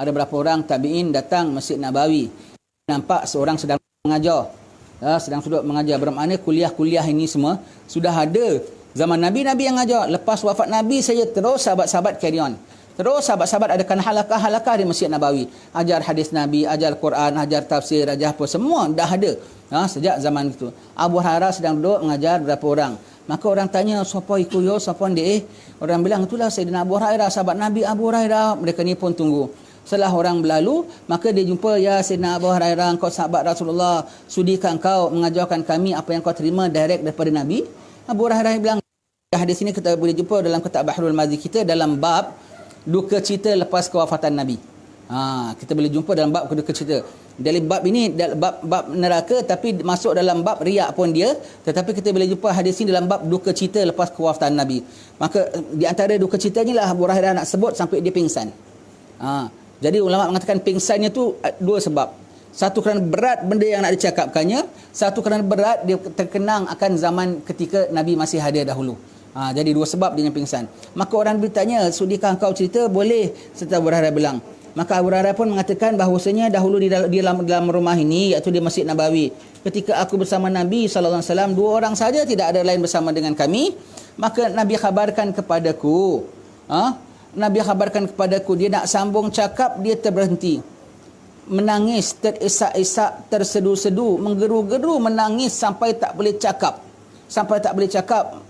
ada berapa orang tabi'in datang Masjid Nabawi. Nampak seorang sedang mengajar. Sedang duduk mengajar. Bermakna kuliah-kuliah ini semua sudah ada zaman Nabi-Nabi yang ajar. Lepas wafat Nabi saja terus sahabat-sahabat carry on. Terus sahabat-sahabat adakan halakah-halakah di Masjid Nabawi. Ajar hadis Nabi, ajar Quran, ajar tafsir, ajar apa. Semua dah ada. Sejak zaman itu. Abu Hurairah sedang duduk mengajar berapa orang. Maka orang tanya, siapa ikut yo, siapa dia? Orang bilang, itulah Sayyidina Abu Hurairah, sahabat Nabi Abu Hurairah. Mereka ni pun tunggu. Setelah orang berlalu, maka dia jumpa, ya Sayyidina Abu Hurairah, engkau sahabat Rasulullah, sudikah engkau mengajarkan kami apa yang kau terima direct daripada Nabi? Abu Hurairah bilang, hadis ini kita boleh jumpa dalam kitab Bahrul Mazi kita dalam bab duka cita lepas kewafatan Nabi. Kita boleh jumpa dalam bab duka cita. Dari bab ini bab neraka, tapi masuk dalam bab riak pun dia, tetapi kita boleh jumpa hadis ini dalam bab duka cita lepas kewafatan Nabi. Maka di antara duka citanya lah Abu Hurairah nak sebut sampai dia pingsan. Jadi ulama mengatakan pingsannya tu dua sebab. Satu kerana berat benda yang nak dicakapkannya, satu kerana berat dia terkenang akan zaman ketika Nabi masih hadir dahulu. Jadi dua sebab dia pingsan. Maka orang bertanya, sudikah engkau cerita? Boleh, serta Abu Hurairah bilang. Maka Abu Hurairah pun mengatakan bahawasanya dahulu di dalam rumah ini, iaitu di Masjid Nabawi, ketika aku bersama Nabi SAW, dua orang saja, tidak ada lain bersama dengan kami. Maka Nabi khabarkan kepadaku, dia nak sambung cakap, dia terberhenti. Menangis, terisak-isak, tersedu-sedu, menggeru-geru, menangis sampai tak boleh cakap.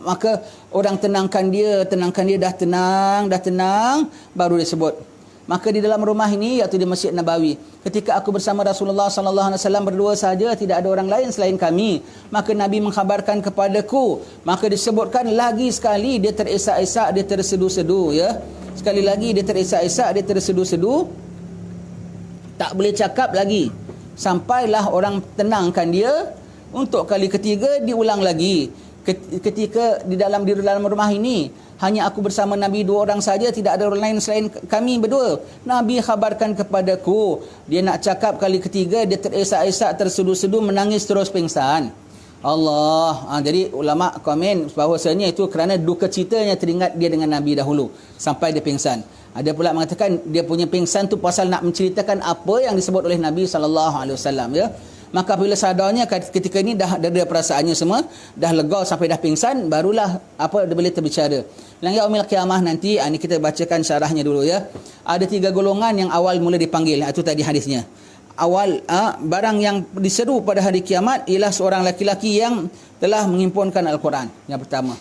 Maka orang tenangkan dia, dah tenang, baru dia sebut. Maka di dalam rumah ini, iaitu di Masjid Nabawi, ketika aku bersama Rasulullah SAW berdua saja, tidak ada orang lain selain kami. Maka Nabi mengkhabarkan kepadaku, maka disebutkan lagi sekali, dia terisak-isak, dia tersedu-sedu, ya. Sekali lagi dia terisak-isak, dia tersedu-sedu, tak boleh cakap lagi. Sampailah orang tenangkan dia. Untuk kali ketiga diulang lagi. Ketika di dalam rumah ini hanya aku bersama Nabi dua orang saja, tidak ada orang lain selain kami berdua. Nabi khabarkan kepadaku, dia nak cakap kali ketiga, dia terisak-isak, tersedu-sedu, menangis terus pingsan. Allah. Jadi ulama komen bahawasanya itu kerana duka citanya teringat dia dengan Nabi dahulu sampai dia pingsan. Ada pula mengatakan dia punya pingsan tu pasal nak menceritakan apa yang disebut oleh Nabi SAW, ya. Maka apabila sadarnya ketika ini dah ada perasaannya semua, dah lega sampai dah pingsan, barulah dia boleh terbicara. Yang yaumil qiyamah nanti, ini kita bacakan syarahnya dulu, ya. Ada 3 golongan yang awal mula dipanggil, itu tadi hadisnya. Awal barang yang diseru pada hari kiamat ialah seorang laki-laki yang telah menghimpunkan Al-Quran. Yang pertama.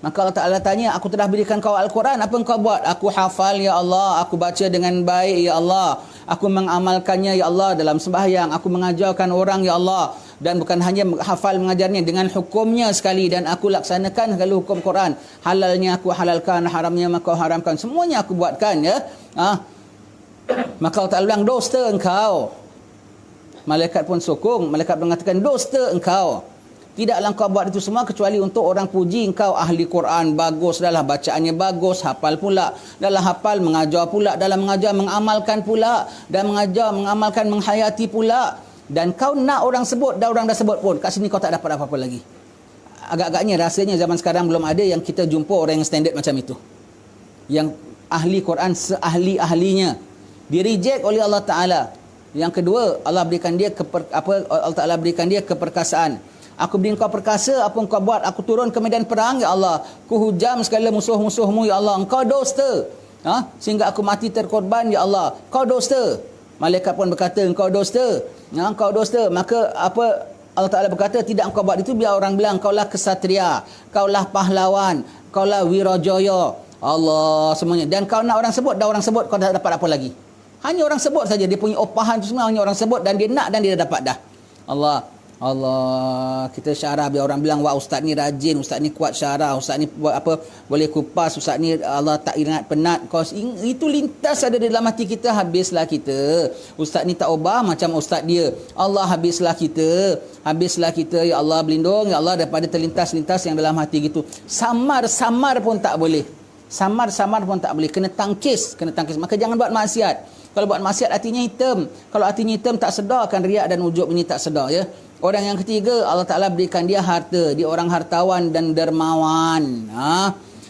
Maka Allah Ta'ala tanya, aku telah berikan kau Al-Quran, apa engkau buat? Aku hafal, ya Allah. Aku baca dengan baik, ya Allah. Aku mengamalkannya, ya Allah, dalam sembahyang. Aku mengajarkan orang, ya Allah. Dan bukan hanya hafal mengajarnya, dengan hukumnya sekali. Dan aku laksanakan segala hukum Quran. Halalnya aku halalkan, haramnya maka haramkan. Semuanya aku buatkan, ya. Maka Allah Ta'ala bilang, dusta engkau. Malaikat pun sokong. Malaikat mengatakan, dusta engkau. Tidaklah engkau buat itu semua kecuali untuk orang puji engkau ahli Quran, bagus adalah bacaannya bagus, hafal pula. Dalam hafal mengajar pula, dalam mengajar mengamalkan pula, dan mengajar mengamalkan menghayati pula. Dan kau nak orang sebut, dan orang dah sebut pun, kat sini kau tak dapat apa-apa lagi. Agak-agaknya rasanya zaman sekarang belum ada yang kita jumpa orang yang standard macam itu. Yang ahli Quran seahli-ahlinya di reject oleh Allah Taala. Yang kedua, Allah Taala berikan dia keperkasaan. Aku beri engkau perkasa, apa engkau buat? Aku turun ke medan perang, ya Allah. Ku hujam segala musuh-musuhmu, ya Allah. Engkau dusta. Sehingga aku mati terkorban, ya Allah. Kau dusta. Malaikat pun berkata, engkau dusta. Engkau dusta. Maka Allah Ta'ala berkata, tidak engkau buat itu, biar orang bilang, kaulah kesatria, kaulah pahlawan, kaulah wirajaya. Allah semuanya. Dan kau nak orang sebut, dah orang sebut, kau dah dapat apa lagi? Hanya orang sebut saja. Dia punya upahan itu semua hanya orang sebut, dan dia nak dan dia dah dapat dah. Allah, kita syarah biar orang bilang, wah ustaz ni rajin, ustaz ni kuat syarah, ustaz ni boleh kupas, ustaz ni Allah tak ingat penat. Itu lintas ada di dalam hati kita, habislah kita. Ustaz ni tak ubah macam ustaz dia. Allah, habislah kita, ya Allah, berlindung ya Allah daripada terlintas-lintas yang dalam hati gitu. Samar pun tak boleh. Samar pun tak boleh. Kena tangkis. Maka jangan buat maksiat. Kalau buat maksiat hatinya hitam. Kalau hatinya hitam tak sedar, akan riak dan ujub ini tak sedar, ya. Orang yang ketiga, Allah Ta'ala berikan dia harta. Dia orang hartawan dan dermawan.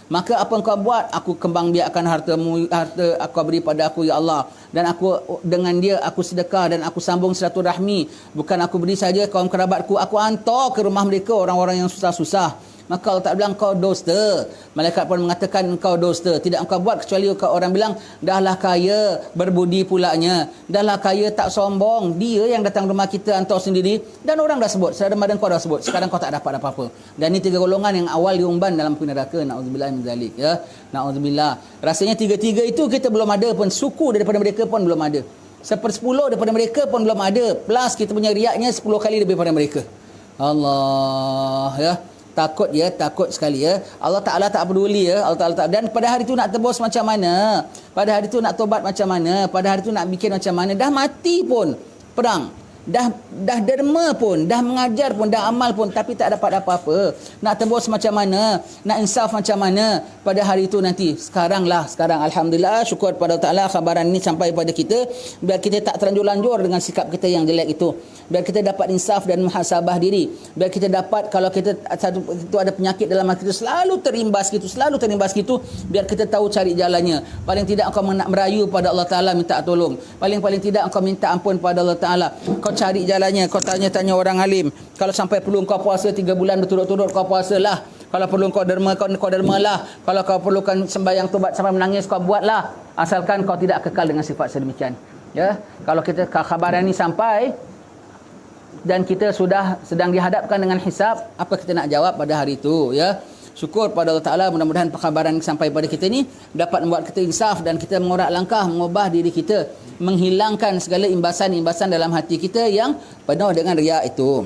Maka apa engkau buat? Aku kembang biakkan hartamu, harta aku beri pada aku ya Allah, dan aku dengan dia aku sedekah dan aku sambung silaturahmi. Bukan aku beri saja kaum kerabatku, aku hantar ke rumah mereka orang-orang yang susah-susah. Maka Allah Ta'ala bilang kau dusta. Malaikat pun mengatakan kau dusta. Tidak engkau buat kecuali orang bilang dahlah kaya berbudi pulanya, dahlah kaya tak sombong. Dia yang datang rumah kita hantar sendiri, dan orang dah sebut, sedara kau dah sebut, sekarang kau tak dapat apa-apa. Dan ini 3 golongan yang awal diumban dalam api neraka. Na'udzubillah min zalik, ya. Na'udzubillah. Rasanya 3 itu kita belum ada pun, suku daripada mereka pun belum ada, 1/10 daripada mereka pun belum ada, plus kita punya riaknya 10 kali lebih daripada mereka. Allah, ya. Takut ya, takut sekali ya. Allah Ta'ala tak peduli ya. Allah Ta'ala tak. Dan pada hari tu nak tebus macam mana? Pada hari tu nak tobat macam mana? Pada hari tu nak bikin macam mana? Dah mati pun perang. Dah derma pun, dah mengajar pun, dah amal pun, tapi tak dapat apa-apa. Nak tebus macam mana? Nak insaf macam mana pada hari itu nanti? Sekarang alhamdulillah, syukur pada Allah Ta'ala khabaran ini sampai pada kita, biar kita tak terlanjur-lanjur dengan sikap kita yang jelek itu. Biar kita dapat insaf dan muhasabah diri. Biar kita dapat, kalau kita itu ada penyakit dalam hati kita, selalu terimbas gitu, biar kita tahu cari jalannya. Paling tidak engkau nak merayu pada Allah Ta'ala minta tolong. Paling tidak engkau minta ampun pada Allah Ta'ala. Kau cari jalannya, kau tanya-tanya orang alim. Kalau sampai perlu kau puasa 3 bulan berturut-turut, kau puasalah. Kalau perlu kau derma, kau dermalah. Kalau kau perlukan sembahyang tobat sampai menangis, kau buatlah. Asalkan kau tidak kekal dengan sifat sedemikian. Ya, kalau kita khabaran ini sampai dan kita sudah sedang dihadapkan dengan hisab, apa kita nak jawab pada hari itu, ya? Syukur pada Allah Ta'ala, mudah-mudahan perkhabaran sampai pada kita ni dapat membuat kita insaf dan kita mengorak langkah, mengubah diri kita, menghilangkan segala imbasan-imbasan dalam hati kita yang penuh dengan riak itu.